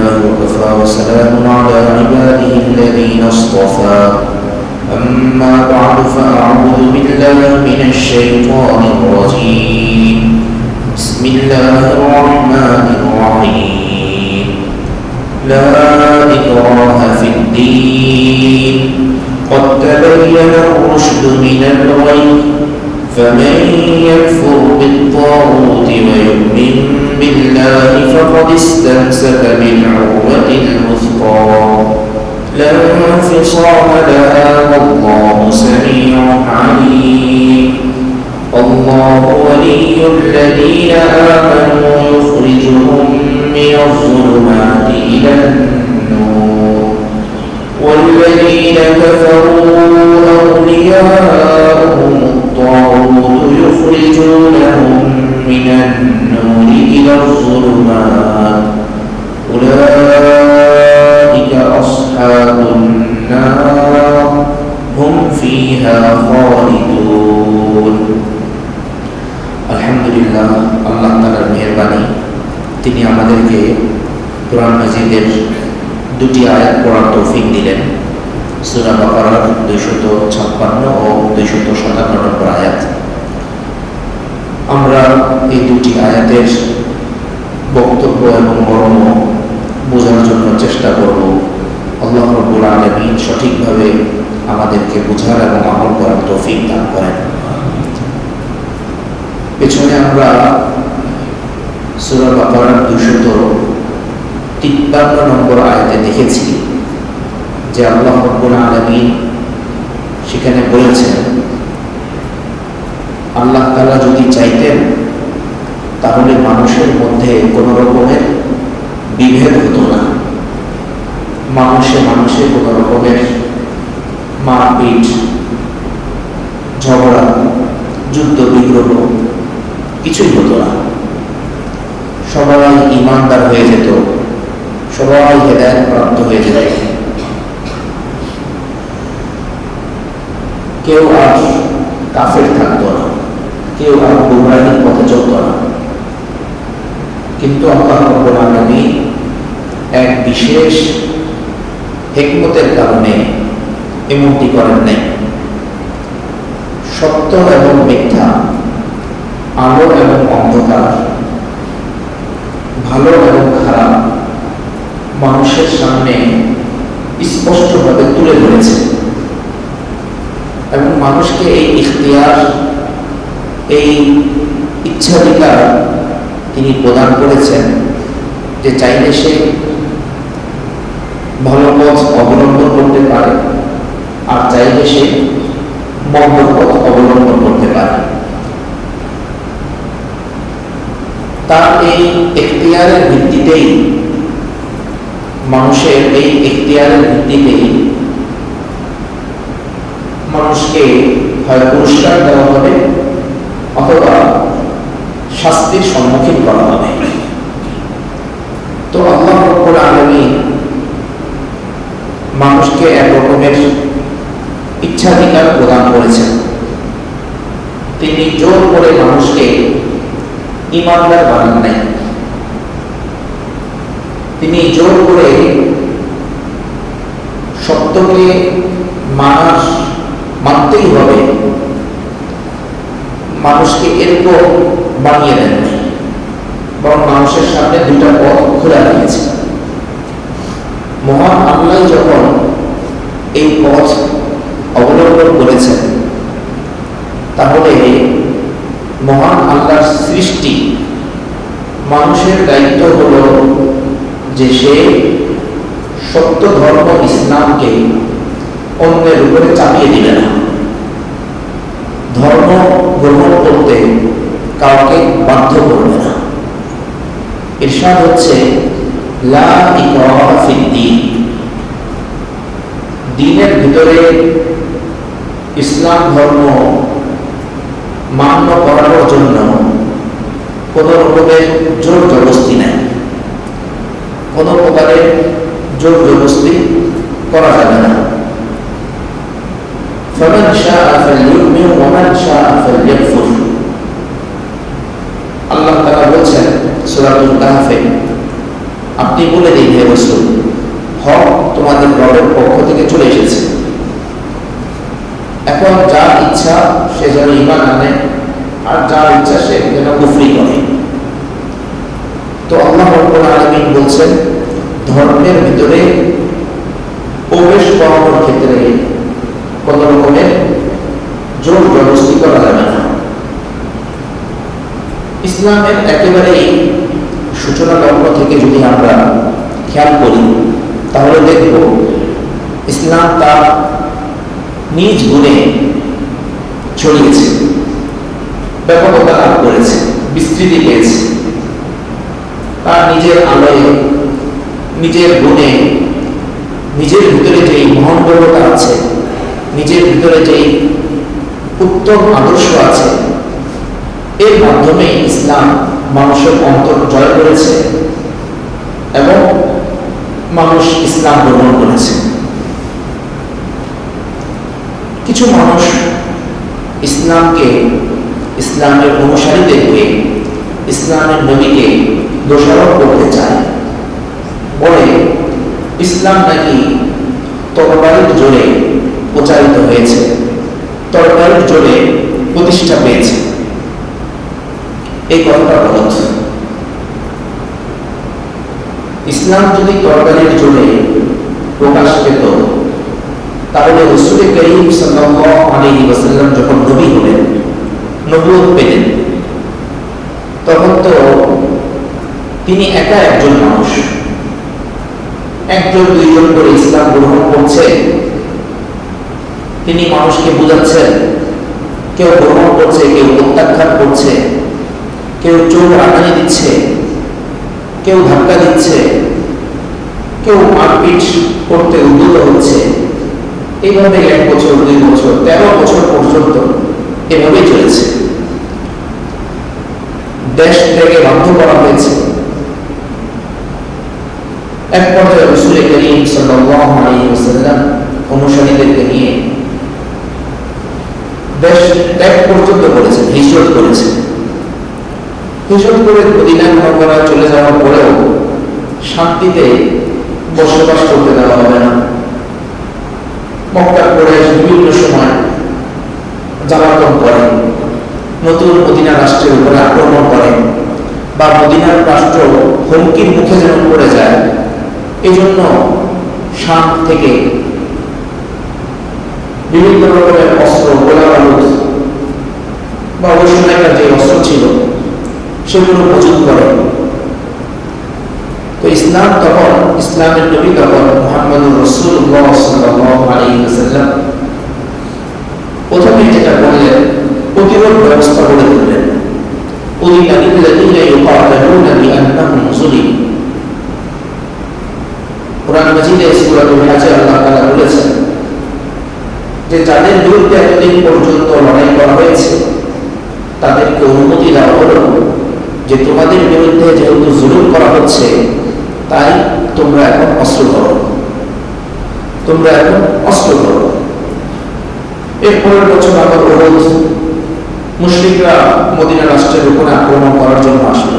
لله وكفى وسلام على عباده الذين اصطفى أما بعد فأعوذ بالله من الشيطان الرجيم بسم الله الرحمن الرحيم لا إكراه في الدين قد تبين الرشد من الغي فمن يكفر بالطاغوت ويؤمن بالله فقد استمسك بالعروة الوثقى لا انفصام لها والله سميع عليم الله ولي الذين آمنوا يخرجهم من الظلمات إلى النور والذين كفروا أولياؤهم الطاغوت يخرجونهم من النور إلى الظلمات أولئك أصحاب النار هم فيها خالدون আলহামদুলিল্লাহ, আল্লাহ তাআলার মেহেরবানি, তিনি আমাদেরকে কোরআন মাজিদের দুটি আয়াত পড়ার তৌফিক দিলেন। সূরা বাকারার 256 ও 257 নম্বর আয়াত। আমরা এই দুটি আয়াতের বক্তব্য এবং মর্ম বোঝার জন্য চেষ্টা করব। আল্লাহ রাব্বুল আলামিন সঠিকভাবে আমাদেরকে বোঝার এবং আমল করার তৌফিক দান করেন। পেছনে আমরা সূরা বাকারার 253 নম্বর আয়াতে দেখেছি যে আল্লাহ রাব্বুল আলামিন সেখানে বলেছেন, আল্লাহ তাআলা যদি চাইতেন তাহলে মানুষের মধ্যে কোনো রকমের বিভেদ হতো না, মানুষে কোনো রকমের মারপিট, ঝগড়া, যুদ্ধ বিগ্রহ কিছুই হতো না। সবাই ঈমানদার হয়ে যেত, সবাই হেদায়েত প্রাপ্ত হয়ে যেত, কেউ আর কাফের থাকতো না, কেউ আর গুমরাহির পথে চলত না। কিন্তু আল্লাহ রাব্বুল আলামিন এক বিশেষ হিকমতের কারণে এমনটি করেন নাই। সত্য এবং মিথ্যা, আলো এবং অন্ধকার, ভালো এবং খারাপ মানুষের সামনে স্পষ্টভাবে তুলে ধরেছে এবং মানুষকে এই ইখতিয়ার, এই ইচ্ছাধিকার তিনি প্রদান করেছেন যে চাইলে সে ভালো পথ অবলম্বন করতে পারে আর চাইলে সে মন্দ পথ অবলম্বন করতে পারে। তার এই ইখতিয়ারের ভিত্তিতেই, মানুষের এই ইখতিয়ারের ভিত্তিতেই মানুষকে হয় পুরস্কার দেওয়া হবে অথবা শাস্তির সম্মুখীন করা হবে। তো আল্লাহ রাব্বুল আলামিন মানুষকে এক রকমের ইচ্ছাধিকার প্রদান করেছেন। তিনি জোর করে মানুষকে ঈমানদার বানান নাই, তিনি জোর করে সত্যকে মানতেই হবে মানুষকে এরকম বানিয়ে দেন, বরং মানুষের সামনে দুটা পথ খোলা রেখেছে। মহান আল্লাহ যখন এই পথ অবলম্বন করেছেন, তাহলে মহান আল্লাহর সৃষ্টি মানুষের দায়িত্ব হলো যে সে সত্য ধর্ম ইসলামকে অন্যের উপরে চাপিয়ে দিবে না, ধর্ম গ্রহণ করতে কাউকে বাধ্য করবে না। ইরশাদ হচ্ছে লা ইকরাহা ফিদ্দীন, দ্বীনের ভিতরে ইসলাম ধর্ম মান্য করানোর জন্য কোনো রকমের জোর জবরদস্তি নাই, কোনো প্রকারের জোর জবরদস্তি করা যাবে না। فمن شاء فليؤمن ومن شاء فليكفر। আল্লাহ তাআলা বলেছেন সূরাতুল কাহফে আপনি বলে দিন, হে রাসূল, হক তোমাদের রবের পক্ষ থেকে চলে এসেছে। এখন যার ইচ্ছা সে যেন ঈমান আনে, আর যার ইচ্ছা সে যেন কুফরি করে। তো আল্লাহ রাব্বুল আলামিন বলছেন, ধর্মের ভিতরে প্রবেশ করানোর ক্ষেত্রে কোন রকমের জোর জবরদস্তি করা যাবে না। ইসলামের একেবারেই সূচনা লগ্ন থেকে যদি আমরা খেয়াল করি, তাহলে দেখব ইসলাম তার নিজ গুণে ছড়িয়েছে, ব্যাপকতা লাভ করেছে, বিস্তৃতি পেয়েছে। তার নিজের আলোয়, নিজের গুণে, নিজের ভিতরে যেই মহানবতা আছে, নিজের ভিতরে যেই উত্তম আদর্শ আছে, এর মাধ্যমে ইসলাম মানুষের অন্তর জয় করেছে এবং মানুষ ইসলাম গ্রহণ করেছে। কিছু মানুষ ইসলামকে, ইসলামের অনুসারীদেরকে, ইসলামের নবীকে দোষারোপ করতে চায়, বলে ইসলাম নাকি তরবারির জোরে প্রচারিত হয়েছে, তরবারির জোরে প্রতিষ্ঠা পেয়েছে। এই কথাটা গলত। ইসলাম যদি তরবারির জোরে প্রকাশ পেত, তাহলে রাসূল করিম সাল্লাল্লাহু আলাইহি ওয়াসাল্লাম যখন নবী হলেন, নবুয়ত পেলেন, তখন তো তিনি একা একজন মানুষ, একজন দুইজন করে ইসলাম গ্রহণ করছে, তিনি মানুষকে বুঝাচ্ছেন, কেউ গ্রহণ করছে, কেউ প্রত্যাখ্যান করছে, কেউ চোখ রাগানি দিচ্ছে, কেউ ধাক্কা দিচ্ছে, কেউ মারপিট করতে উদ্যত হচ্ছে। এইভাবে 1 বছর, 2 বছর, 13 বছর পর্যন্ত এভাবেই চলেছে। দেশ থেকে বাধ্য করা হয়েছে। এক পর্যায়ে রাসূল করিম সাল্লাল্লাহু আলাইহি ওয়াসাল্লাম অনুসারীদেরকে নিয়ে দেশ ত্যাগ পর্যন্ত করেছেন, হিজরত করেছেন। হিজরত করে মদিনা মুনাওয়ারায় চলে যাওয়ার পরেও শান্তিতে বসবাস করতে দেওয়া হবে না। মক্কার কুরাইশ বিভিন্ন সময় জ্বালাতন করে, নতুন মদিনা রাষ্ট্রের উপরে আক্রমণ করে, বা মদিনার রাষ্ট্র হুমকির মুখে যেন পড়ে যায়, এই জন্য শাম থেকে বিভিন্ন রকমের অস্ত্র, গোলাবারুদ বা ওই সময়কার যে অস্ত্র ছিল সেগুলো মজুত করে। তো ইসলাম তখন, ইসলামের নবী তখন মুহাম্মদুর রাসূলুল্লাহ সাল্লাল্লাহু আলাইহি ওয়াসাল্লাম প্রথমে যেটা বললেন, প্রতিরোধ ব্যবস্থা গড়ে তুললেন। উযিনা লিল্লাযীনা ইউকাতিলুনা বিআন্নাহুম যুলিমু। কোরআন মাজিদে সূরাতুল হাজে আল্লাহ তাআলা বলেছেন যে যাদের বিরুদ্ধে এতদিন পর্যন্ত লড়াই করা হয়েছে, তাদেরকে অনুমতি দেওয়া হলো যে তোমাদের বিরুদ্ধে যেহেতু জুলুম করা হচ্ছে, তাই তোমরা এখন অস্ত্র ধরো, তোমরা এখন অস্ত্র ধরো। এরপরের বছর আবার উহুদ, মুশরিকরা মদিনা রাষ্ট্রের উপরে আক্রমণ করার জন্য আসলো।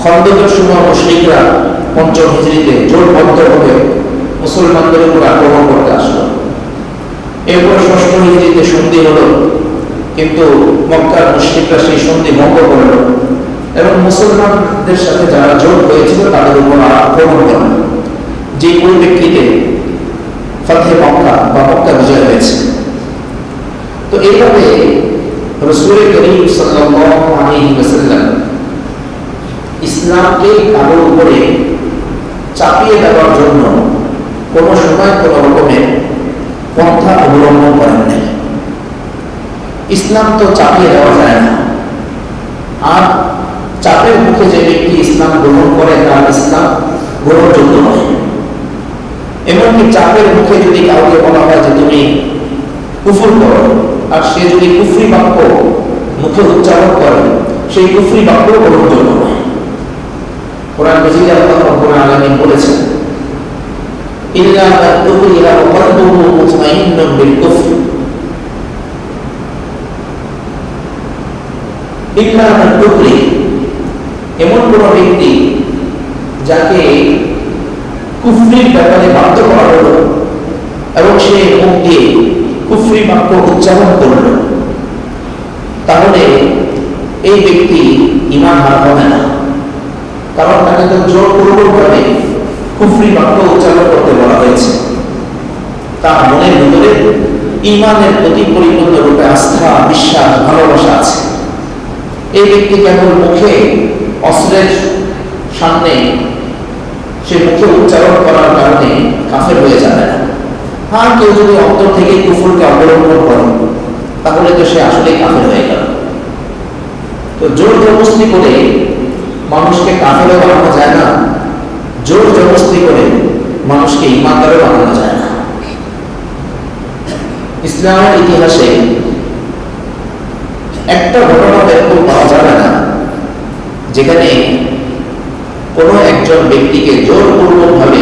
খন্দকের সময় মুশরিকরা ৫ম হিজরিতে জোটবদ্ধভাবে মুসলমানদের উপর আক্রমণ করতে আসলো। এরপর ৬ষ্ঠ হিজরিতে সন্ধি হলো, কিন্তু মক্কার মুশরিকরা সেই সন্ধি ভঙ্গ করল এবং মুসলমানদের সাথে যারা জোট হয়েছিল তাদের উপর আক্রমণ করল, যে পরিপ্রেক্ষিতে ফাতহে মক্কা বা মক্কা বিজয় হয়েছে। তো এইভাবে রাসূল করিম সাল্লাল্লাহু আলাইহি ওয়াসাল্লাম ইসলামকে কারোর উপরে চাপিয়ে দেওয়ার জন্য কোনো সময় কোনো রকমের পন্থা অবলম্বন করেন নাই। ইসলাম তো চাপিয়ে দেওয়া যায় না, আর চাপের মুখে যে ব্যক্তি ইসলাম গ্রহণ করে তার ইসলাম গ্রহণযোগ্য নয়। এমনকি চাপের মুখে যদি কাউকে বলা হয় যে তুমি কুফর করো, আর সে যদি কুফরি বাক্য মুখে উচ্চারণ করে, সেই কুফরি বাক্য গ্রহণযোগ্য নয়। কোরআন মাজিদে আল্লাহ রাব্বুল আলামিন বলেছেন, ইল্লা মান উকরিহা ওয়া কলবুহু মুতমাইন্নুন বিল কুফর, ইল্লা মান উকরিহ, এমন কোন ব্যক্তি যাকে কুফরির ব্যাপারে বাধ্য করা হলো এবং সে মুখ দিয়ে কুফরি বাক্য উচ্চারণ করল, তাহলে এই ব্যক্তি ঈমান হারা হবে না। কারণ তাকে তো জোরপূর্বকভাবে কুফরি বাক্য উচ্চারণ করতে বলা হয়েছে। তার মনের ভিতরে ঈমানের প্রতি পরিপূর্ণরূপে আস্থা, বিশ্বাস, ভালোবাসা আছে। এই ব্যক্তি কেবল মুখে অস্ত্রের সামনে সে মুখে উচ্চারণ করার কারণে কাফের হয়ে যাবে না। হ্যাঁ, কেউ যদি অন্তর থেকে কুফরকে অবলম্বন করে তাহলে তো সে আসলেই কাফের হয়ে গেল। তো জোর জবরদস্তি করে মানুষকে কাফেরও বানানো যায় না, জোর জবরদস্তি করে মানুষকে ঈমানদারও বানানো যায় না। ইসলামের ইতিহাসে একটা ঘটনা এরকম পাওয়া যাবে না যেখানে কোনো একজন ব্যক্তিকে জোরপূর্বকভাবে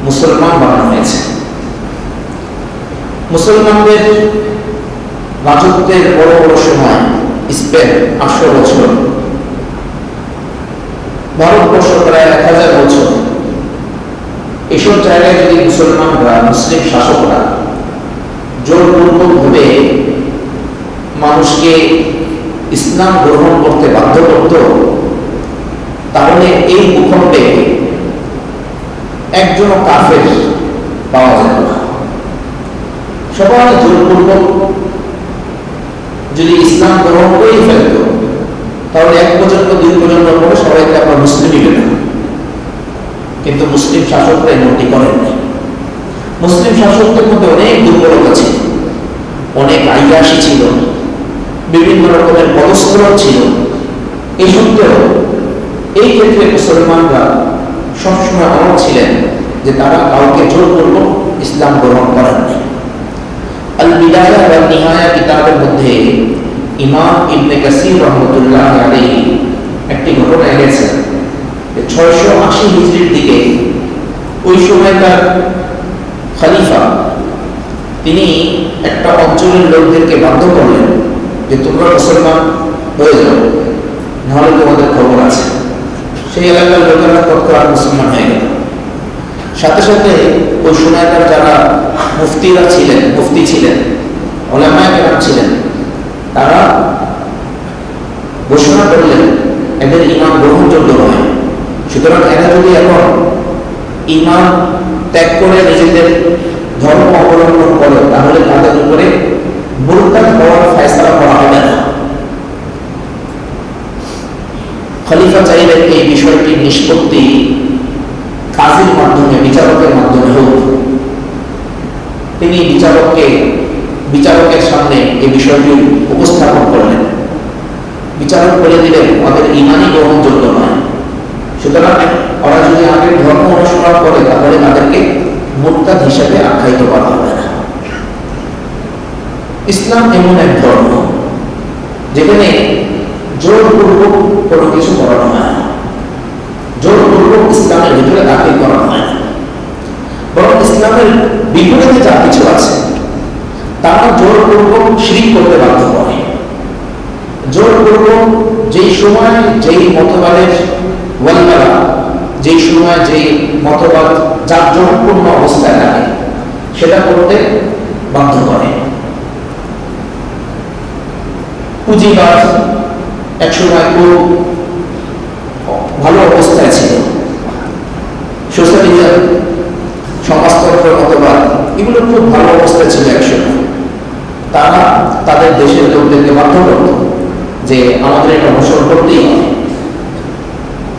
মুসলমান বানানো হয়েছে। মুসলমানদের রাজত্বের বড় বড় সময় স্পেন 800 বছর, ভারতবর্ষ প্রায় 1000 বছর। এসব জায়গায় যদি মুসলমানরা, মুসলিম শাসকরা জোরপূর্বকভাবে মানুষকে ইসলাম গ্রহণ করতে বাধ্য করত, তাহলে এই ভূখণ্ডে একজনও কাফের পাওয়া যেত না। সবাই জোরপূর্বক যদি ইসলাম গ্রহণ করেই ফেলত, তাহলে 1 প্রজন্ম 2 প্রজন্ম পরে সবাইকে আমরা মুসলিমই পেতাম। কিন্তু মুসলিম শাসকরা এমনটি করেননি। মুসলিম শাসকদের মধ্যে অনেক দুর্বলতা ছিল, অনেক আইয়াসী ছিল, বিভিন্ন রকমের পদস্খলন ছিল। এই সত্ত্বেও এই ক্ষেত্রে মুসলমানরা সবসময় অনড় ছিলেন যে তারা কাউকে জোরপূর্বক ইসলাম গ্রহণ করেননি। আল বিদায়া ওয়ান নিহায়া কিতাবের মধ্যে ইমাম ইবনে কাসির রাহমাতুল্লাহ আলাইহি একটি ঘটনা এনেছেন। 680 হিজরির দিকে ওই সময়কার খলিফা তিনি একটা অঞ্চলের লোকদেরকে বাধ্য করলেন যে তোমরা মুসলমান হয়ে যাও, নাহলে তোমাদের খবর আছে। সেই এলাকার লোকেরা তৎক্ষণাৎ মুসলমান হয়ে গেল। সাথে সাথে ওই সময়কার যারা মুফতিরা ছিলেন, মুফতি ছিলেন, উলামায়ে কেরাম ছিলেন, তারা ঘোষণা করলেন এদের ঈমান গ্রহণযোগ্য নয়। সুতরাং এরা যদি এখন ঈমান ত্যাগ করে নিজেদের ধর্ম অবলম্বন করে তাহলে তাদের উপরে মুরতাদ হওয়ার ফয়সালা করা হবে না। খলিফা চাইলেন এই বিষয়টির নিষ্পত্তি কাজীর মাধ্যমে, বিচারকের মাধ্যমে হোক। তিনি বিচারকের সামনে এই বিষয়টি উপস্থাপন করলেন। বিচারক বলে দিলেন ওদের ঈমানই গ্রহণযোগ্য নয়, সুতরাং ওরা যদি আগের ধর্ম অনুসরণ করে তাহলে তাদেরকে মুরতাদ হিসেবে আখ্যায়িত করা হবে না। ইসলাম এমন এক ধর্ম যেখানে জোরপূর্বক কোনো কিছু করানো হয় না, জোরপূর্বক ইসলামের ভিতরে দাখিল করানো হয় না। বরং ইসলামের বিপরীতে যা কিছু আছে তারা জোরপূর্বক শিরক করতে বাধ্য করে। জোরপূর্বক যেই সময় যেই মতবাদের ওয়ালিরা, যেই সময় যেই মতবাদ জাঁকজমকপূর্ণ অবস্থায় থাকে সেটা করতে বাধ্য করে। পুঁজিবাদ একসময় খুব ভালো অবস্থায় ছিল। সোশ্যালিজম, সমাজতন্ত্র মতবাদ এগুলো খুব ভালো অবস্থায় ছিল একসময়। তারা তাদের দেশের লোকদেরকে বাধ্য করত যে আমাদের এটা অনুসরণ করতেই হবে।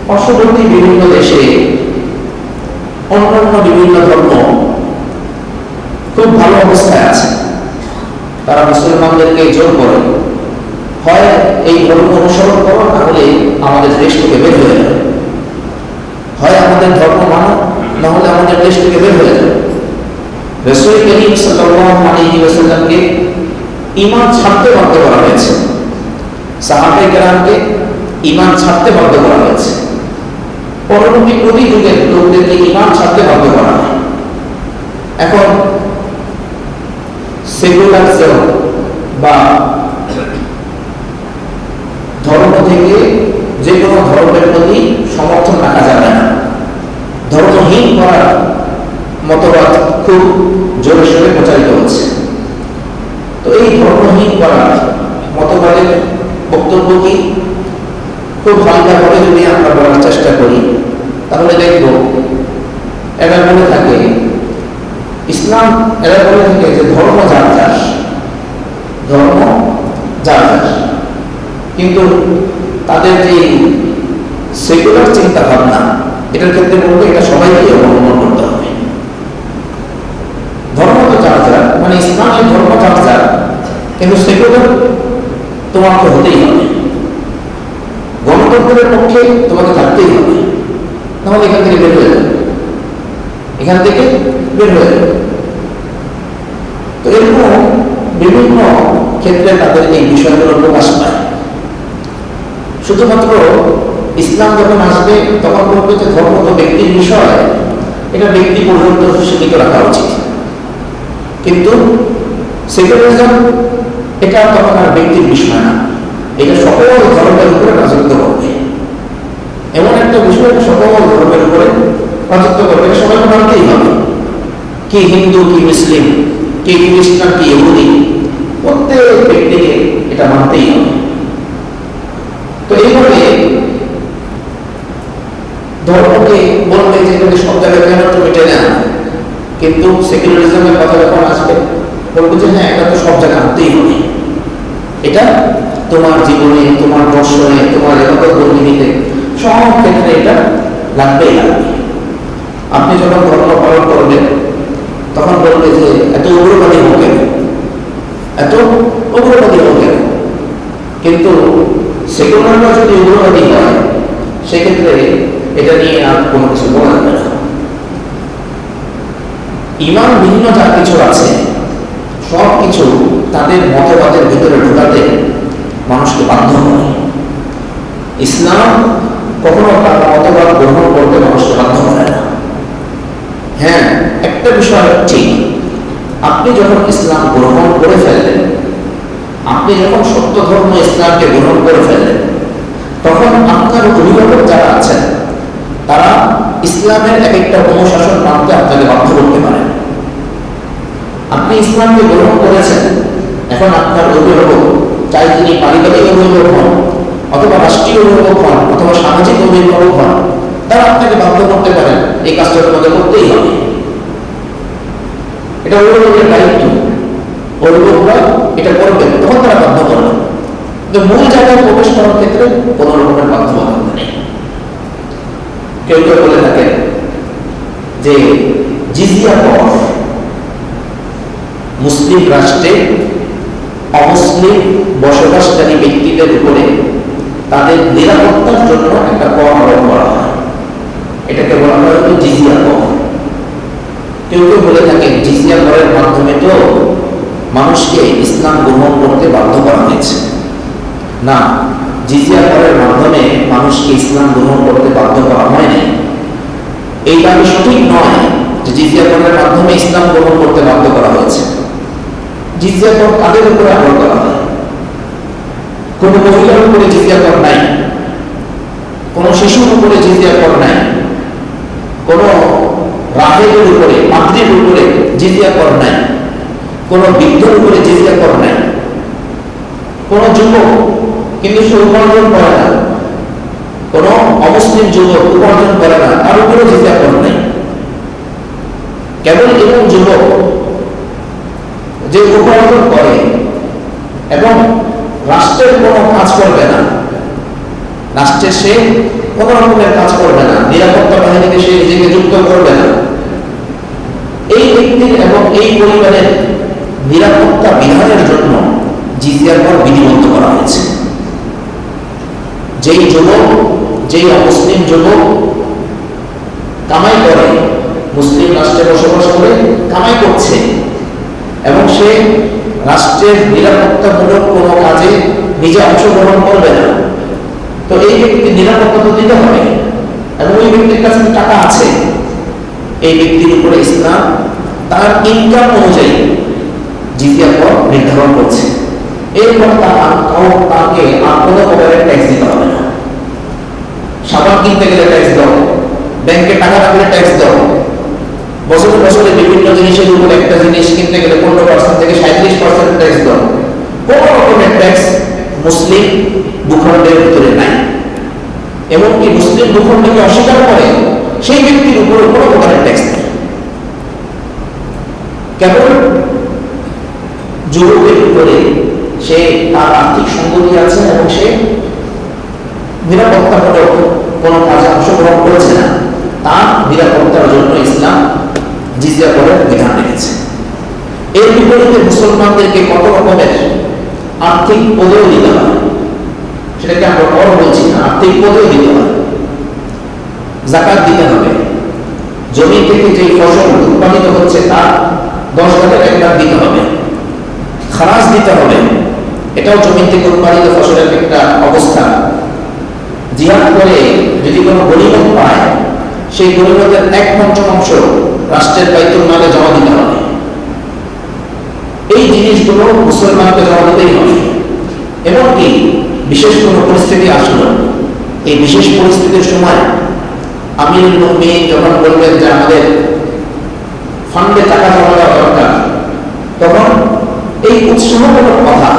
পার্শ্ববর্তী বিভিন্ন দেশে অন্যান্য বিভিন্ন ধর্ম খুব ভালো অবস্থায় আছে। তারা মুসলমানদেরকে জোর করে হয় এই ধর্ম অনুসরণ করো, তাহলে আমাদের দেশ থেকে বের হয়ে যাবে, হয় আমাদের ধর্ম মানো, না হলে আমাদের দেশ থেকে বের হয়ে যাবে। রাসূল করিম সাল্লাল্লাহু আলাইহি ওয়াসাল্লামকে ঈমান ছাড়তে বাধ্য করা হয়েছে, সাহাবায়ে কেরামকে ঈমান ছাড়তে বাধ্য করা হয়েছে। পরবর্তী প্রতি যুগের লোকদেরকে ঈমান ছাড়তে বাধ্য করা হয়। এখন সেকুলারিজম বা ধর্ম থেকে যে কোনো ধর্মের প্রতি সমর্থন রাখা যাবে না। ধর্মহীন করার মতবাদ খুব জোরে সোরে প্রচারিত হচ্ছে। তো এই ধর্মহীন করার মতবাদের বক্তব্য কি খুব হালকাভাবে যদি আমরা বলার চেষ্টা করি, তাহলে দেখব এরা বলে থাকে ইসলাম, এরা বলে থাকে যে ধর্ম যার যার, ধর্ম যার যার। কিন্তু তাদের যে সেকুলার চিন্তা ভাবনা, এটার ক্ষেত্রে বলবো এটা সবাইকে অবলম্বন করতে হবে। ধর্ম তো যার যার, মানে ইসলামের ধর্ম যার যার, কিন্তু সেকুলার তোমাকে হতেই হবে, গণতন্ত্রের পক্ষে তোমাকে থাকতেই হবে, তাহলে এখান থেকে বের হয়ে যাবে, এখান থেকে বের হয়ে যাবে। তো এরকম বিভিন্ন ক্ষেত্রে তাদের এই বিষয়গুলো প্রকাশ পায়। শুধুমাত্র ইসলাম যখন আসবে তখন বলবে যে ধর্ম তো ব্যক্তির বিষয়, এটা ব্যক্তি পর্যন্ত সীমিত রাখা উচিত, কিন্তু সেকুলারিজম এটা তখন আর ব্যক্তির বিষয় না, এটা সকল ধর্মের উপরে রাজত্ব করবে, এমন একটা বিষয় সকল ধর্মের উপরে রাজত্ব করবে, এটা সবাইকে মানতেই হবে, কি হিন্দু কি মুসলিম কি খ্রিস্টান কি ইহুদি, প্রত্যেক ব্যক্তিকে এটা মানতেই হবে। তো এইভাবে ধর্মকে বলবে যে যদি সব জায়গায় কেন তুমি টেনে আনো, কিন্তু সেকুলারিজমের কথা যখন আসবে বলবো যে হ্যাঁ এটা তো সব জায়গায় আনতেই হবে, এটা তোমার জীবনে তোমার দর্শনে তোমার এলাকার বন্দীতে সব ক্ষেত্রে এটা লাগবেই লাগবে। আপনি যখন ধর্ম পালন করবেন তখন বলবে যে এত উগ্রবাদী হোক কেন, এত উগ্রবাদী হোক কেন, কিন্তু সেকুলাররা যদি উগ্রবাদী হয় সেক্ষেত্রে এটা নিয়ে আর কোনো কিছু বলা যাবে না। ইমান ভিন্ন যা কিছু আছে সব কিছু তাদের মতবাদের ভিতরে ঢোকাতে মানুষকে বাধ্য করে। ইসলাম কখনো তার মতবাদ গ্রহণ করতে মানুষকে বাধ্য করে না। হ্যাঁ, একটা বিষয় ঠিক, আপনি যখন ইসলাম গ্রহণ করে ফেললেন, আপনি যখন সত্য ধর্ম ইসলামকে গ্রহণ করে ফেললেন, তখন আপনার অভিভাবক যারা আছেন তারা ইসলামের এক একটা অনুশাসন মানতে আপনাকে বাধ্য করতে পারেন। আপনি ইসলামকে গ্রহণ করেছেন, এখন আপনার অভিভাবক, চাই তিনি পারিবারিক অভিভাবক হন অথবা রাষ্ট্রীয় অভিভাবক হন অথবা সামাজিক অভিভাবক হন, তারা আপনাকে বাধ্য করতে পারেন এই কাজটা তোমাকে করতেই হবে। এটা অভিভাবকের দায়িত্ব, অভিভাবকরা এটা করবেন, তখন তারা বাধ্য করবেন। কিন্তু মূল জায়গায় প্রবেশ করার ক্ষেত্রে কোন রকমের বাধ্যবাধকতা নেই। কেউ কেউ বলে থাকেন যে জিজিয়া কর মুসলিম রাষ্ট্রে অমুসলিম বসবাসকারী ব্যক্তিদের উপরে তাদের নিরাপত্তার জন্য একটা কর আরোপ করা হয়, এটাকে বলা হয় জিজিয়া কর। কেউ কেউ বলে থাকেন জিজিয়া করের মাধ্যমে তো মানুষকে ইসলাম গ্রহণ করতে বাধ্য করা হয়েছে। না, জিজিয়া করের মাধ্যমে মানুষকে ইসলাম গ্রহণ করতে বাধ্য করা হয়নি। এই দাবি সঠিক নয় যে জিজিয়া করের মাধ্যমে ইসলাম গ্রহণ করতে বাধ্য করা হয়েছে। জিজিয়া কর তাদের উপরে আরোপ করা হয়, কোন মহিলার উপরে জিজিয়া কর নাই, কোন শিশুর উপরে জিজিয়া কর নাই, কোন রাহেবের উপরে পাদ্রীর উপরে জিজিয়া কর নাই, কোন বৃদ্ধের উপরে জিজিয়া কর নাই, কোন যুবক কিন্তু সে উপার্জন করে না, কোন অমুসলিম যুবক উপার্জন করে না, তার উপরে জিজিয়া কর নাই। কেবল এরকম যুবক যে উপার্জন করে এবং রাষ্ট্রের কোনো কাজ করবে না, রাষ্ট্রের সে কোন রকমের কাজ করবে না, নিরাপত্তা বাহিনীতে সে নিজেকে যুক্ত করবে না, এই ব্যক্তির এবং এই পরিবারের নিরাপত্তা বিধানের জন্য জিজিয়ার কর বিধিবদ্ধ করা হয়েছে। যেই যুবক, যেই অমুসলিম যুবক কামাই করে, মুসলিম রাষ্ট্রে বসবাস করে কামাই করছে এবং সে রাষ্ট্রের নিরাপত্তামূলক কোনো কাজে নিজে অংশগ্রহণ করবে না, তো এই ব্যক্তির নিরাপত্তা তো দিতে হবে এবং ওই ব্যক্তির কাছে টাকা আছে, এই ব্যক্তির উপরে ইসলাম তার ইনকাম অনুযায়ী জিজিয়া কর নির্ধারণ করছে। এরপর তাকে আর কোনো প্রকারের ট্যাক্স দিতে হবে না। সাবান কিনতে গেলে ট্যাক্স দাও, ব্যাংকে টাকা রাখলে ট্যাক্স দাও, বছরে বছরে বিভিন্ন জিনিসের উপর একটা জিনিস কিনতে গেলে 15% থেকে 37% ট্যাক্স দাও। কোন রকমের ট্যাক্স মুসলিম ভূখণ্ডের ভিতরে নাই। এমনকি মুসলিম ভূখণ্ডকে অস্বীকার করে সেই ব্যক্তির উপরে কোনো প্রকারের ট্যাক্স নেই। কেবল যুবকের উপরে সে তার আর্থিক সঙ্গতি আছে এবং সে নিরাপত্তামূলক কোনো কাজে অংশগ্রহণ করেছে না, তার নিরাপত্তার জন্য ইসলাম জিজিয়া করার বিধান রেখেছে। এর বিপরীতে মুসলমানদেরকে কত রকমের আর্থিক পদেও দিতে হয়, সেটাকে আমরা বড় বলছি না, আর্থিক পদেও দিতে হয়। যাকাত দিতে হবে, জমি থেকে যে ফসল উৎপাদিত হচ্ছে তার 10 ভাগের 1 ভাগ দিতে হবে। খারাজ দিতে হবে, এটাও জমি থেকে উৎপাদিত ফসলের একটা অবস্থা। জিহাদ করে যদি কোনো গনিমত পায়, সেই গনিমতের 1/5 রাষ্ট্রের বাইতুল মালে জমা দিতে হবে। এই জিনিসগুলো মুসলমানকে জমা দিতেই হবে। এমনকি বিশেষ কোনো পরিস্থিতি আসলো, এই বিশেষ পরিস্থিতির সময় আমিরুল মুমিনিন যখন বলবেন যে আমাদের ফান্ডে টাকা জমা দেওয়া দরকার, তখন এই উৎসাহমূলক কথা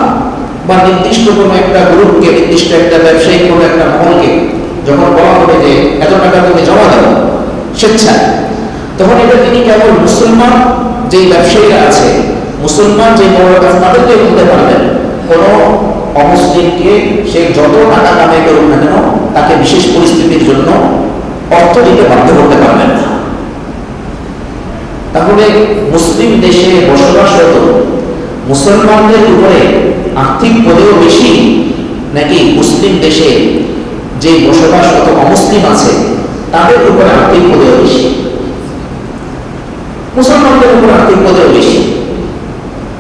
বা নির্দিষ্ট কোনো একটা গ্রুপকে, নির্দিষ্ট একটা ব্যবসায়িক কোনো একটা মহলকে যখন বলা হবে যে এত টাকা তুমি জমা দাও স্বেচ্ছায়, তখন এটা তিনি কেবল মুসলমান যেই ব্যবসায়ীরা আছে, মুসলমান যে বড় কাজ তাদেরকে বলতে পারবেন। কোন অমুসলিমকে সে যত টাকা কামাই করুক না কেন, তাকে বিশেষ পরিস্থিতির জন্য অর্থ দিতে বাধ্য করতে পারবেন না। তাহলে মুসলিম দেশে বসবাসরত মুসলমানদের উপরে আর্থিক পদেও বেশি, নাকি মুসলিম দেশে যে বসবাসরত অমুসলিম আছে তাদের উপরে আর্থিক পদেও বেশি? মুসলমানদের উপর আর্থিক পদেও বেশি।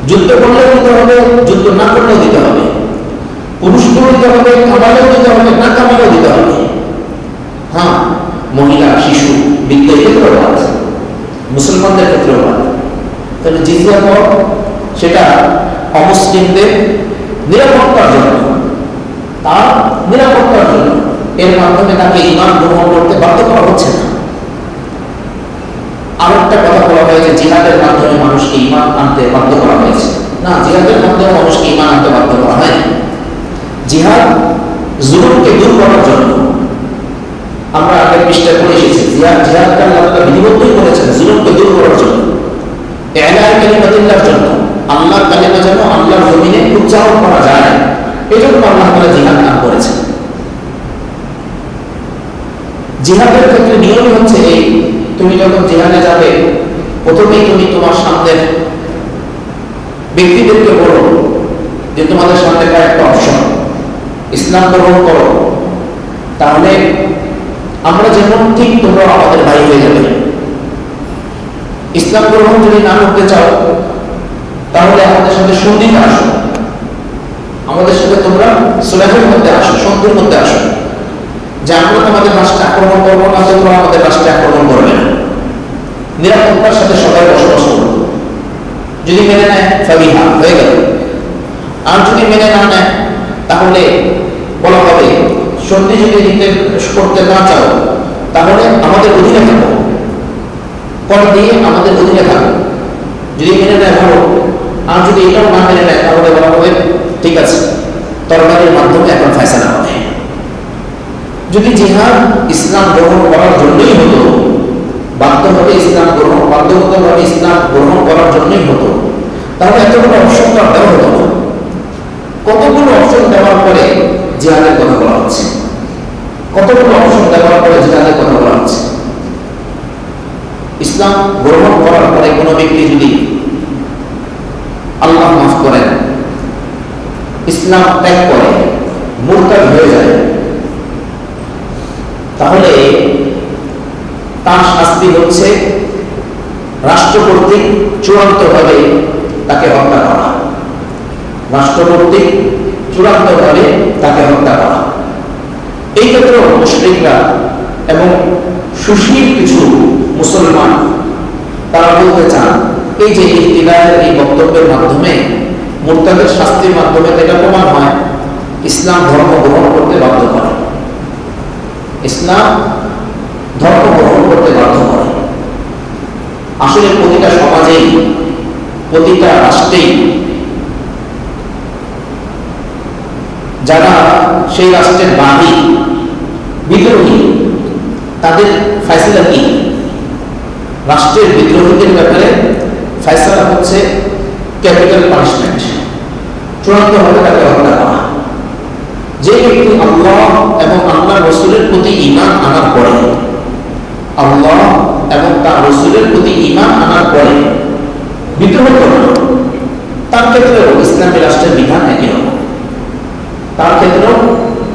যুদ্ধ করলেও দিতে হবে, যুদ্ধ না করলেও দিতে হবে, পুরুষকেও দিতে হবে, কামালেও দিতে হবে, না কামালেও দিতে হবে। হ্যাঁ, মহিলা, শিশু, বৃদ্ধ ক্ষেত্রেও আছে, মুসলমানদের ক্ষেত্রেও আছে। তাহলে জিজিয়া কর সেটা অমুসলিমদের নিরাপত্তার জন্য, তার নিরাপত্তার জন্য। এর মাধ্যমে তাকে ঈমান গ্রহণ করতে বাধ্য করা হচ্ছে না। আর একটা কথা বলা হয়েছে জিহাদের মাধ্যমে মানুষকে ঈমান আনতে বাধ্য করা হয়েছে। না, জিহাদের মাধ্যমে মানুষকে ঈমান আনতে বাধ্য করা হয়নি। জিহাদ জুলুমকে দূর করার জন্য। আমরা আগের পৃষ্ঠায় পড়ে এসেছি, জিহাদকে আল্লাহ তাআলা বিধিবদ্ধই করেছেন জুলুমকে দূর করার জন্য, ইলাহি কালিমাতিল্লাহর জন্য। আল্লাহর কালিমা যেন আল্লাহর জমিনে উচ্চারণ করা যায়, এজন্য আল্লাহ তাআলা জিহাদ নাম করেছেন। জিহাদের ক্ষেত্রে নিয়মই হচ্ছে এই, তুমি যখন জিহাদে যাবে, প্রথমেই তুমি তোমার সামনের ব্যক্তিদেরকে বলো যে তোমাদের সামনে একটা অপশন, ইসলাম গ্রহণ করো, তাহলে আমরা যেমন ঠিক তোমরা আমাদের ভাই হয়ে যাবে। ইসলাম গ্রহণ যদি না করতে চাও, তাহলে আমাদের সাথে সন্ধিতে আসো, আমাদের সাথে তোমরা সুলহের মধ্যে আসো, সন্ধির মধ্যে আসো, যে আমরা তোমাদের রাষ্ট্রে আক্রমণ করবো না, তোমরা আমাদের রাষ্ট্রে আক্রমণ করবে না, নিরাপত্তার সাথে সবাই বসবাস করবো। যদি মেনে নেয় ফাবিহা, হয়ে গেল। আর যদি মেনে না নেয়, তাহলে বলা হবে সন্ধি যদি দিতে করতে না চাও, তাহলে আমাদের অধীনে থাকো, কর দিয়ে আমাদের অধীনে থাকো। যদি মেনে নেয় ভালো, আর যদি এটাও না মেনে নেয়, তাহলে বলা হবে ঠিক আছে, তরবারির মাধ্যমে এখন ফয়সালা হবে। যদি জিহাদ ইসলাম গ্রহণ করার জন্যই হতো, বাধ্যভাবে ইসলাম গ্রহণ, বাধ্যগতভাবে ইসলাম গ্রহণ করার জন্যই হতো, তাহলে এতগুলো অপশন তো আর দেওয়া হতো না। কতগুলো অপশন দেওয়ার পরে জিহাদের কথা বলা হচ্ছে, কতগুলো অপশন দেওয়ার পরে জিহাদের কথা বলা হচ্ছে। ইসলাম গ্রহণ করার পরে কোনো ব্যক্তি যদি আল্লাহ মাফ করেন, ইসলাম ত্যাগ করে, মুরতাদ হয়ে যায়, তাহলে তার শাস্তি হচ্ছে রাষ্ট্র কর্তৃক চূড়ান্তভাবে তাকে হত্যা করা। রাষ্ট্র কর্তৃক চূড়ান্তভাবে তাকে হত্যা করা। এই ক্ষেত্রেও মুশরিকরা এবং সুশীল কিছু মুসলমান তারা বলতে চান, এই যে ইহতিলালের এই বক্তব্যের মাধ্যমে, মুরতাদের শাস্তির মাধ্যমে এটা প্রমাণ হয় ইসলাম ধর্ম গ্রহণ করতে বাধ্য করে। ইসলাম ধর্ম গ্রহণ করতে বাধ্য করে। আসলে প্রতিটা সমাজেই, প্রতিটা রাষ্ট্রেই যারা সেই রাষ্ট্রের বাদী, বিদ্রোহী, তাদের ফয়সালা কি? রাষ্ট্রের বিদ্রোহীদের ব্যাপারে ফয়সালা হচ্ছে ক্যাপিটাল পানিশমেন্ট, চূড়ান্তভাবে তাকে হত্যা করা। যে ব্যক্তি আল্লাহ এবং আল্লাহ রসুলের প্রতি ঈমান আনার পরে, আল্লাহ এবং তার রসুলের প্রতি ঈমান আনার পরে বিদ্রোহ করে, তার ক্ষেত্রেও ইসলামী রাষ্ট্রের বিধান একই রকম। তার ক্ষেত্রেও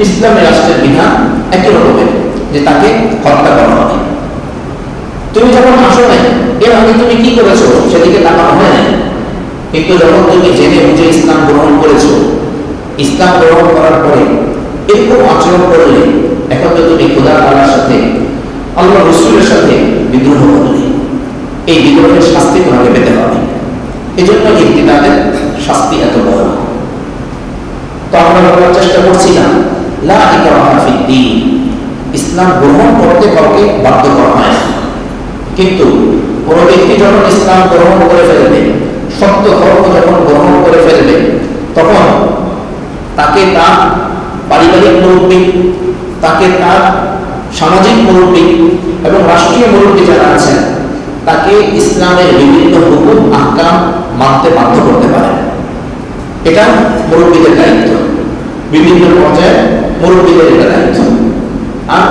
ইসলামী রাষ্ট্রের বিধান একই রকমের, যে তাকে হত্যা করা হবে। তুমি যখন আসো নাই, এর আগে তুমি কি করেছো সেদিকে তাকানো হয় নাই, কিন্তু যখন তুমি জেনে বুঝে ইসলাম গ্রহণ করেছো, ইসলাম গ্রহণ করার পরে এরকম আচরণ করলে, এখন তো তুমি খোদা তাআলার সাথে, আল্লাহ রসুলের সাথে বিদ্রোহ করলে, এই বিদ্রোহের শাস্তি তোমাকে পেতে হবে। এই জন্য ইরতিদাদের শাস্তি এত বড়। তো আমরা বলার চেষ্টা করছি না লা ইকরাহা ফিদ্দীন, ইসলাম গ্রহণ করতে কাউকে বাধ্য করা হয় না। কিন্তু কোন ব্যক্তি যখন ইসলাম গ্রহণ করে ফেলবে, সত্য ধর্ম যখন গ্রহণ করে ফেলবে, তখন তাকে তার পারিবারিক মুরব্বী, তাকে তার সামাজিক মুরব্বী এবং রাষ্ট্রীয় মুরব্বী যারা আছেন, তাকে ইসলামের বিভিন্ন হুকুম আহকাম মানতে বাধ্য করতে পারে। এটা মুরব্বীদের দায়িত্ব, বিভিন্ন পর্যায়ে মুরব্বীদের এটা দায়িত্ব। আর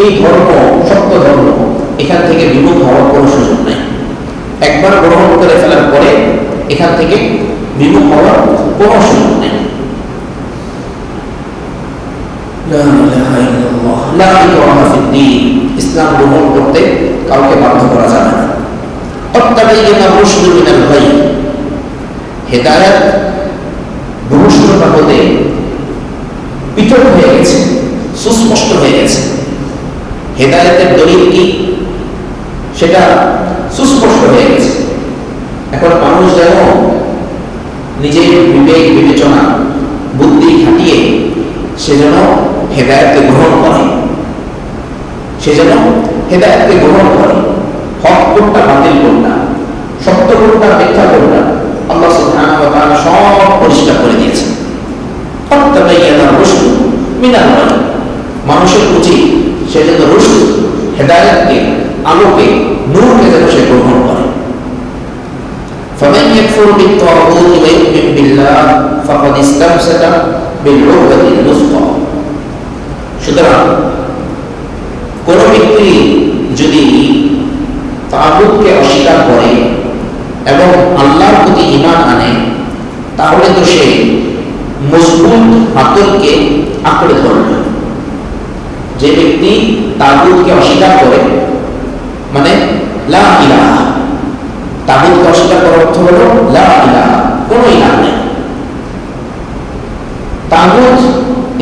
এই ধর্ম, সত্য ধর্ম, এখান থেকে বিমুখ হওয়ার কোনো সুযোগ নেই। একবার গ্রহণ করে ফেলার পরে এখান থেকে বিমুখ হওয়ার কোনো সুযোগ নেই। ইসলাম গ্রহণ করতে কাউকে বাধ্য করা যাবে না। হেদায়েত ভ্রষ্টতা হতে পৃথক হয়ে গেছে, সুস্পষ্ট হয়ে গেছে। হেদায়েতের দলিল কি সেটা সুস্পষ্ট হয়ে গেছে। এখন মানুষ যেন নিজের বিবেক বিবেচনা বুদ্ধি খাটিয়ে সে যেন হেদায়েতকে গ্রহণ করে, সে যেন হেদায়েতকে গ্রহণ করে। হক কোনটা, বাতিল কোনটা, সত্য কোনটা, মিথ্যা কোনটা, আল্লাহ সুবহানাহু ওয়া তাআলা সব পরিষ্কার করে দিয়েছেন। ফাত্তাবাইয়ানা রুশদ মিনাল গায়, মানুষের উচিত সে যেন রুশদ, হেদায়েতকে, আলোকে, নূরকে যেন সে গ্রহণ করে। ফামান ইয়াকফুর বিত-তাগুত ওয়া ইউমিন বিল্লাহ ফাকাদ ইসতামসাকা বিল-উরওয়াতিল ওয়ুসকা। সুতরাং কোন ব্যক্তি যদি তাগুতকে অস্বীকার করে এবং আল্লাহর প্রতি ঈমান আনে, তাহলে তো সে মজবুত হাতলকে আঁকড়ে ধরবে। যে ব্যক্তি তাগুতকে অস্বীকার করে, মানে লা ইলাহা, তাগুতকে অস্বীকার করার অর্থ হলো লা ইলাহা, কোনো ইলাহ নেই। তাগুত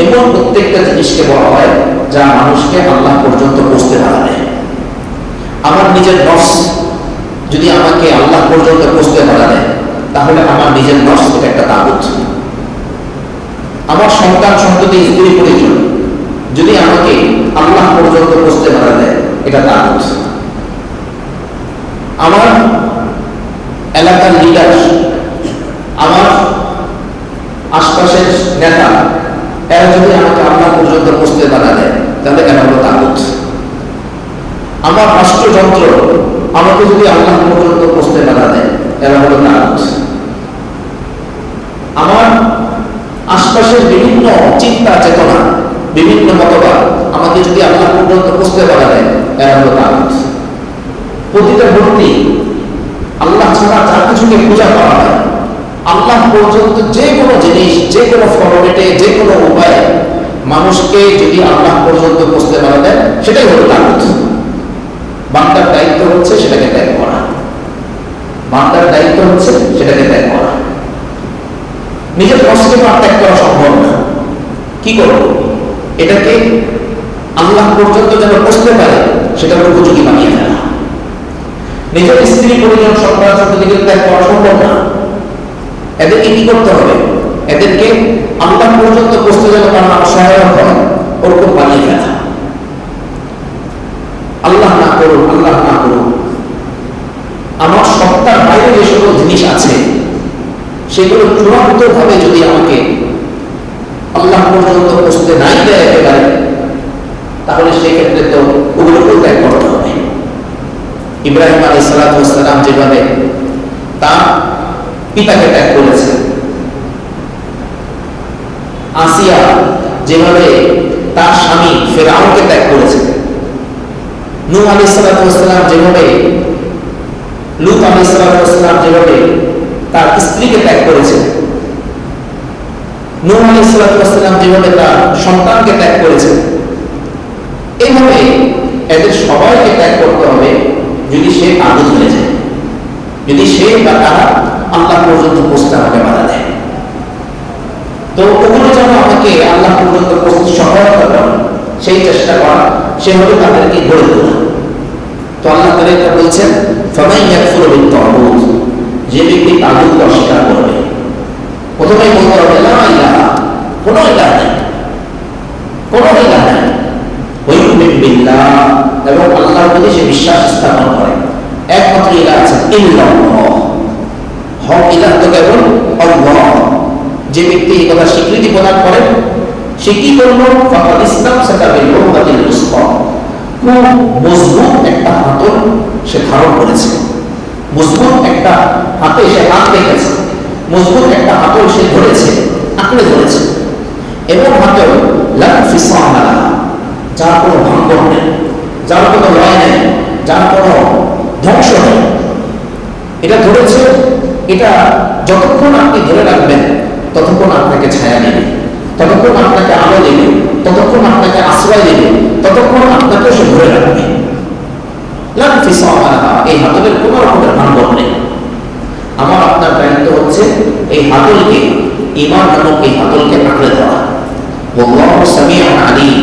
এমন প্রত্যেকটা জিনিসকে বলা হয় যা মানুষকে আল্লাহ পর্যন্ত পৌঁছতে বাধা দেয়। আমার নিজের নফস যদি আমাকে আল্লাহ পর্যন্ত পৌঁছতে বাধা দেয়, তাহলে আমার নিজের নফস এটা একটা তাগুত। আমার সন্তান সন্ততি স্ত্রী পরিজন যদি আমাকে আল্লাহ পর্যন্ত পৌঁছতে বাধা দেয়, এটা তাগুত। আমার এলাকার লিডার, আমার আশপাশের নেতা, এরা যদি আমাকে আল্লাহ পর্যন্ত পৌঁছতে বাধা দেয়, তাহলে এরা হলো তাগুত। আমার রাষ্ট্রযন্ত্র আমাকে যদি আল্লাহ পর্যন্ত পৌঁছতে বাধা দেয়, এরা হলো তাগুত। আমার আশপাশের বিভিন্ন চিন্তা চেতনা, বিভিন্ন মতবাদ আমাকে যদি আল্লাহ পর্যন্ত পৌঁছতে বাধা দেয়, এরা হলো তাগুত। প্রতিটা মূর্তি, আল্লাহ ছাড়া যা কিছুকে পূজা করা হয়, আল্লাহ পর্যন্ত যে কোনো জিনিস, যে কোনো ফরমেটে, যে কোনো উপায়ে মানুষকে যদি আল্লাহ পর্যন্ত পৌঁছতে বাধা দেয়, সেটাই হলো তাগুত। বান্দার দায়িত্ব হচ্ছে সেটাকে ত্যাগ করা, বান্দার দায়িত্ব হচ্ছে সেটাকে ত্যাগ করা। নিজের নফসকে তো আর ত্যাগ করা সম্ভব না, কি করব? এটাকে আল্লাহ পর্যন্ত যেন পৌঁছতে পারে সেটা উপযোগী বানিয়ে ফেলা। নিজের স্ত্রী পরিজন সন্তান সন্ততিকে ত্যাগ করা সম্ভব না, এদেরকে কি করতে হবে? এদেরকে আল্লাহ পর্যন্ত পৌঁছতে যেন তারা সহায়ক হয়, ওরকম বানিয়ে ফেলা। করুন, আল্লাহ না করুন, আমার সত্তার বাইরে যে সকল জিনিস আছে সেগুলো চূড়ান্তভাবে যদি আমাকে আল্লাহ পর্যন্ত পৌঁছতে নাই দেয় একেবারে, তাহলে সেক্ষেত্রে তো ওগুলোকেও ত্যাগ করতে হবে। ইব্রাহিম আলাইহিস সালাম যেভাবে তার পিতাকে ত্যাগ করেছে, আসিয়া যেভাবে তার স্বামী ফেরাউনকে ত্যাগ করেছে, নূহ আলাইহিস সালাম যেভাবে, লূত আলাইহিস সালাম যেভাবে তার স্ত্রীকে ত্যাগ করেছে, নূহ আলাইহিস সালাম যেভাবে তার সন্তানকে ত্যাগ করেছে, এইভাবে এদের সবাইকে ত্যাগ করতে হবে যদি সে আদত হয়ে যায়, যদি সে বা তারা আল্লাহ পর্যন্ত পৌঁছতে আমাকে বাধা দেয়। তো ওগুলো যেন আমাকে আল্লাহ পর্যন্ত পৌঁছতে সহায়তা করে, সেই চেষ্টা করা, সে হলো তাদেরকে গড়ে তোলা। তো আল্লাহ তাআলা এটা বলছেন, ফামান ইয়াকফুরু বিত-তাগুত, যে ব্যক্তি তাগুতকে অস্বীকার করবে, প্রথমেই বলতে হবে লা ইলাহা, কোনো ইলাহ নেই, কোনো ইলাহ নেই, ওয়া ইউমিন বিল্লাহ, এবং আল্লাহর প্রতি সে বিশ্বাস স্থাপন করে, একমাত্র ইলাহ আছে ইল্লাল্লাহ, হক ইলাহ তো কেবল আল্লাহ। যে ব্যক্তি এই কথা স্বীকৃতি প্রদান করেন, সে কি করলো? ফাকাদ ইসতামসাকা বিল উরওয়াতিল উসকা, খুব মজবুত একটা হাতল সে ধারণ করেছে, মজবুত একটা হাতে সে হাত রেখেছে, মজবুত একটা হাতল সে ধরেছে, আঁকড়ে ধরেছে, এবং হাতল লা ফিসালা লাহা, যার কোনো ভাঙন নেই, যার কোনো লয় নেই, যার কোনো ধ্বংস নেই, এটা ধরেছে। এটা যতক্ষণ আপনি ধরে রাখবেন ততক্ষণ আপনাকে ছায়া দেবে, ততক্ষণ আপনাকে আলো দেবে, ততক্ষণ আপনাকে আশ্রয় দেবে, ততক্ষণ আপনাকে সে ধরে রাখবে। লা ফিসালা লাহা, এই হাতলের কোনো রকমের ভাঙন নেই। আমার আপনার দায়িত্ব হচ্ছে এই হাতলকে, ঈমান নামক এই হাতলকে আঁকড়ে ধরা। আল্লাহু সামিউন আলীম,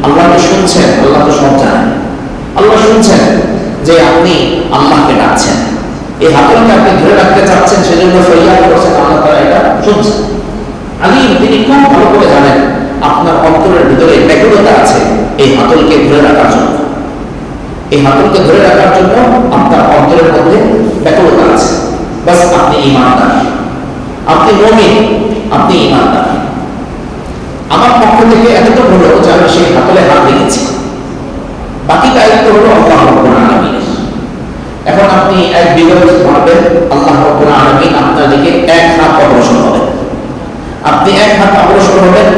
আল্লাহ তো শুনছেন, আল্লাহ তো সব জানেন, আল্লাহ শুনছেন যে আপনি আল্লাহকে ডাকছেন, এই হাতলকে আপনি ধরে রাখতে চাচ্ছেন, সেজন্য ফরিয়াদ করছেন, আল্লাহ তাআলা এটা শুনছেন। আলীম, তিনি খুব ভালো করে জানেন আপনার অন্তরের ভিতরে ব্যাকুলতা আছে এই হাতলকে ধরে রাখার জন্য, এই হাতলকে ধরে রাখার জন্য আপনার অন্তরের মধ্যে ব্যাকুলতা আছে। বাস আপনি ঈমানদার, আপনি মুমিন, আপনি ঈমানদার। আমার পক্ষ থেকে এতটুকু হলো যে আমি সেই হাতলে হাত রেখেছি, বাকি দায়িত্ব হলো আল্লাহ রাব্বুল আলামিনের। এখন আপনি এক বিগত ভাববেন, আল্লাহ রাব্বুল আলামিন আপনার দিকে এক হাত অগ্রসর হবেন, আপনি এক হাত অগ্রসর হবেন,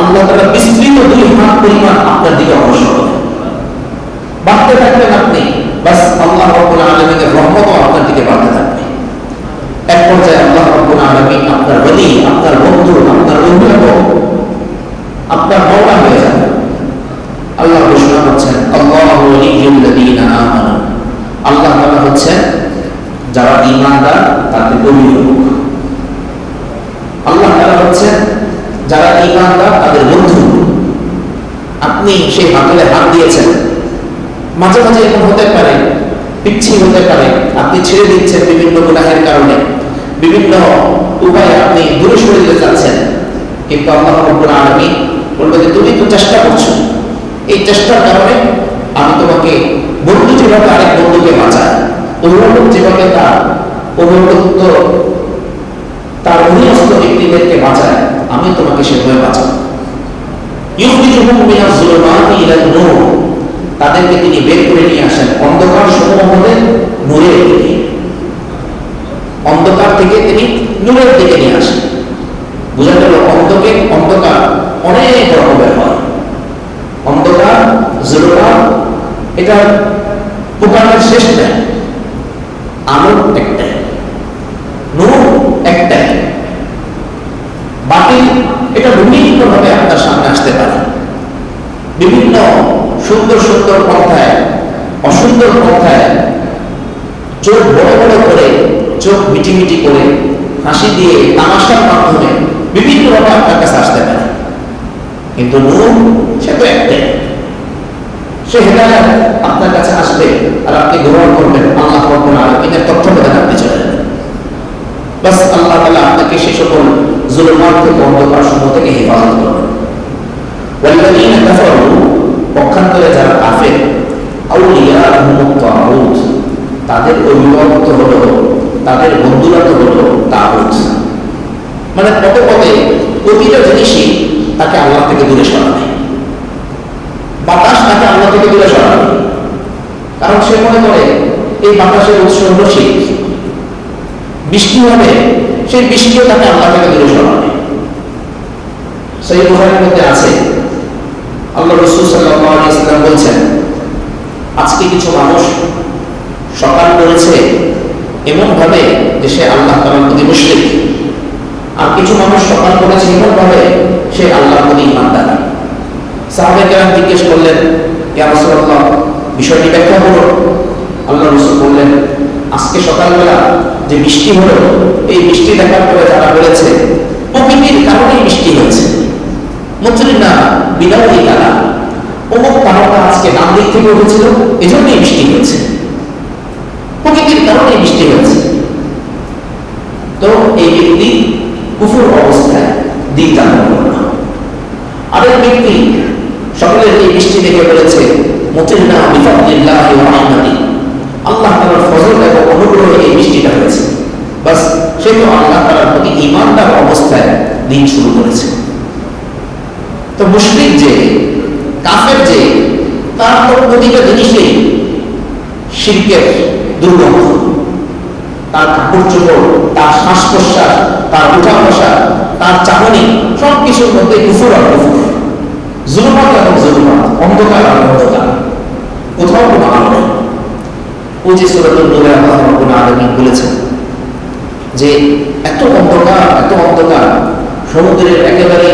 আল্লাহ তাআলা বিস্তৃত দুই হাত পরিমাণ আপনার দিকে অগ্রসর হবেন, বাড়তে থাকবেন আপনি, বাস আল্লাহ রাব্বুল আলামিনের রহমতও আপনার দিকে বাড়তে থাকবে। এক পর্যায়ে আল্লাহ রাব্বুল আলামিন আপনার ওলি, আপনার বন্ধু, আপনার অভিভাবক, আপনার মাওলা হয়ে যাবে। আল্লাহ ঘোষণা করছেন, আল্লাহু ওয়ালিয়্যুল্লাযীনা আমানু, আল্লাহ তাআলা হচ্ছেন যারা ঈমানদার তাদের অভিভাবক। আল্লাহ তাআলা হচ্ছেন যারা ঈমানদার তাদের বন্ধু। আপনি সেই হাতলে হাত দিয়েছেন, মাঝে মাঝে এমন হতে পারে, পিচ্ছিল হতে পারে, আপনি ছেড়ে দিচ্ছেন বিভিন্ন গুনাহের কারণে, বিভিন্ন উপায়ে আপনি দূরে সরে যেতে চাচ্ছেন, কিন্তু আল্লাহ রাব্বুল আলামিন বলবে যে তুমি তো চেষ্টা করছো, এই চেষ্টার কারণে আমি তোমাকে, বন্ধু যেভাবে আরেক বন্ধুকে বাঁচায়, অভিভাবক যেভাবে তার অভিভাবকত্ব তার অধীনস্থ ব্যক্তিদেরকে বাঁচায়, আমি তোমাকে সেভাবে বাঁচাবো। ইউখরিজুহুম মিনাজ যুলুমাতি ইলান নূর, তাদেরকে তিনি বের করে নিয়ে আসেন অন্ধকার সমূহ হতে নূরের দিকে, অন্ধকার থেকে তিনি নূরের দিকে নিয়ে আসেন। বোঝা গেল অন্ধকার অনেক রকমের হয়, অন্ধকার যুলুমাত এটা প্রকারের শেষ নেই, আলো একটাই, নূর একটাই, বাকি এটা বিভিন্ন ভাবে আপনার সামনে আসতে পারে, বিভিন্ন সুন্দর সুন্দর পন্থায়, অসুন্দর পন্থায়, চোখ বড় বড় করে, চোখ মিটি মিটি করে, হাসি দিয়ে, তামাশার মাধ্যমে বিভিন্ন ভাবে আপনার কাছে আসতে পারে, কিন্তু নূর সে তো একটাই, সে হেদায়েত আপনার কাছে আসবে আর আপনি গ্রহণ করবেন, আল্লাহ রাব্বুল আলামিনের তত্ত্বাবধানে আপনি চলে যাবেন। বাস আল্লাহ তাআলা আপনাকে সেই সকল যুলুমাত থেকে, অন্ধকার সমূহ থেকে হেফাজত করবেন। ওয়াল্লাযীনা কাফারু, পক্ষান্তরে যারা কাফের, আউলিয়াহুমুত তাগুত, তাদের অভিভাবক তো হলো, তাদের বন্ধুরা তো হলো তাগুত। মানে পদে পদে প্রতিটা জিনিসই তাকে আল্লাহ থেকে দূরে সরাবে। বাতাস তাকে আল্লাহ থেকে দূরে সরাবে, কারণ সে মনে করে এই বাতাসের উৎস হলো শিরক। বৃষ্টি হবে, সেই বৃষ্টিও তাকে আল্লাহ থেকে দূরে সরাবে। সেই বুখারীর মধ্যে আছে, আল্লাহ রাসূল সাল্লাল্লাহু আলাইহি ওয়াসাল্লাম বলছেন, আজকে কিছু মানুষ সকাল করেছে এমন ভাবে যে সে আল্লাহ তাআলার প্রতি মুশরিক, আর কিছু মানুষ সকাল করেছে এমন ভাবে সে আল্লাহর প্রতি ঈমানদার। সাহাবায়ে কেরাম জিজ্ঞেস করলেন, ইয়া রাসূলুল্লাহ, বিষয়টি ব্যাখ্যা করুন। আল্লাহ রাসূল বললেন, আজকে সকালবেলা যে বৃষ্টি হলো, এই বৃষ্টি দেখার পরে যারা বলেছে প্রকৃতির কারণেই বৃষ্টি হয়েছে, মুজরিনা বিনাউলি তারা, অমুক তারকা আজকে ডান দিক থেকে উঠেছিল এজন্যই বৃষ্টি হয়েছে, প্রকৃতির কারণেই বৃষ্টি হয়েছে। তো এই ব্যক্তি কুফর অবস্থায় দিন যাপন করল না। আরেক ব্যক্তি সকলের এই বৃষ্টি দেখে বলেছে মুতিরনা বিফাদলিল্লাহি ওয়া রাহমাতিহি, আল্লাহ তাআলার ফজল এবং অনুগ্রহে এই বৃষ্টিটা হয়েছে। বাস সে তো আল্লাহ তাআলার প্রতি ঈমানদার অবস্থায় দিন শুরু করেছে। তো মুশরিক যে, কাফের যে, তার তো প্রতিটা জিনিসেই শিরকের দুর্গন্ধ। তার কাপড় চোপড়, তার শ্বাস প্রশ্বাস, তার উঠা বসা, তার চাহনি, সব কিছুর মধ্যে কুফর আর কুফর, জুলুমাত এবং জুলুমাত, অন্ধকার আর অন্ধকার, কোথাও কোনো আলো নেই। ওই যে সূরাতুন নূরে আল্লাহ রাব্বুল আলামিন বলেছেন যে এত অন্ধকার, এত অন্ধকার, সমুদ্রের একেবারে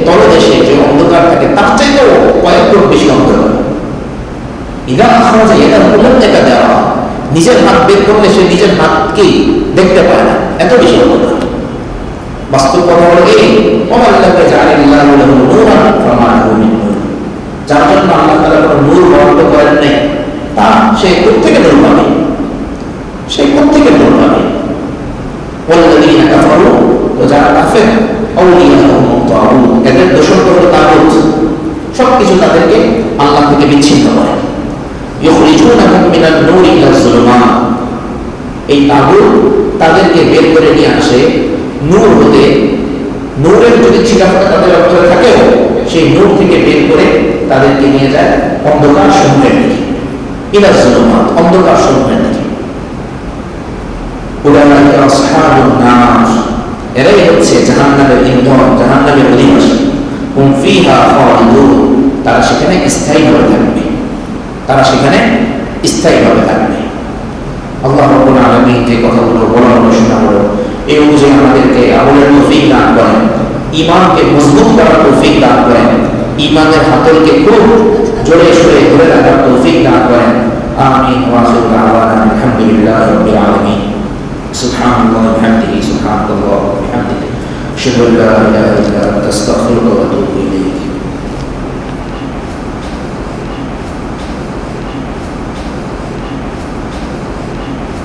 তলদেশে যে অন্ধকার থাকে তার চাইতেও কয়েক গুণ বেশি অন্ধকার। ইদা আখরাজা ইয়াদাহু লাম ইয়াকা দেওয়া, নিজের হাত বের করলে সে নিজের হাতকেই দেখতে পায় না, এত বেশি অন্ধকার। বাস্তব কথা হলো এই, ওয়াল্লাযী জাআলাল্লাহু লাহু নূরান ফামা লাহু মিন নূর, যার জন্য আল্লাহ তাআলা কোনো নূর বরাদ্দ করেন নাই, তা সে কোত্থেকে নূর পাবে? সে কোত্থেকে নূর পাবে? ওয়াল্লাযীনা কাফারু, তো যারা কাফের, আউলিয়াহুমুত তাগুত, এদের দোষর হলো তাগুত, সবকিছু তাদেরকে আল্লাহ থেকে বিচ্ছিন্ন করে। ইখরিজুনাহুম মিনান নূরি ইলা যুলুমাত, এই তাগুত তাদেরকে বের করে নিয়ে আসে নূর হতে। নূরের যদি ছিটাফোঁটা তাদের অন্তরে থাকেও, সেই নূর থেকে বের করে তাদেরকে নিয়ে যায় অন্ধকার সমূহের দিকে, ইলা যুলুমাত, অন্ধকার সমূহের দিকে। উলাইকা আসহাবুন নার, এরাই হচ্ছে জাহান্নামের ইন্ধন, জাহান্নামের অধিবাসী। হুম ফিহা খালিদুন, তারা সেখানে স্থায়ীভাবে থাকবে, তারা সেখানে স্থায়ীভাবে থাকবে। আল্লাহ রাব্বুল আলামিন যে কথাগুলো বলা হলো, শোনা হলো, এই অনুযায়ী আমাদেরকে আমলের তৌফিক দান করেন, ঈমানকে মজবুত করার তৌফিক দান করেন, ঈমানের হাতলকে খুব জোরে সোরে ধরে রাখার তৌফিক দান করেন। আমিন। ওয়া আখিরু দাওয়ানা আলহামদুলিল্লাহি রাব্বিল আলামিন। সুবহানাল্লাহি ওয়া বিহামদিহি, সুবহানাল্লাহি ওয়া বিহামদিহি, আশহাদু আল্লা ইলাহা ইল্লা আনতা, আস্তাগফিরুকা ওয়া আতুবু ইলাইক।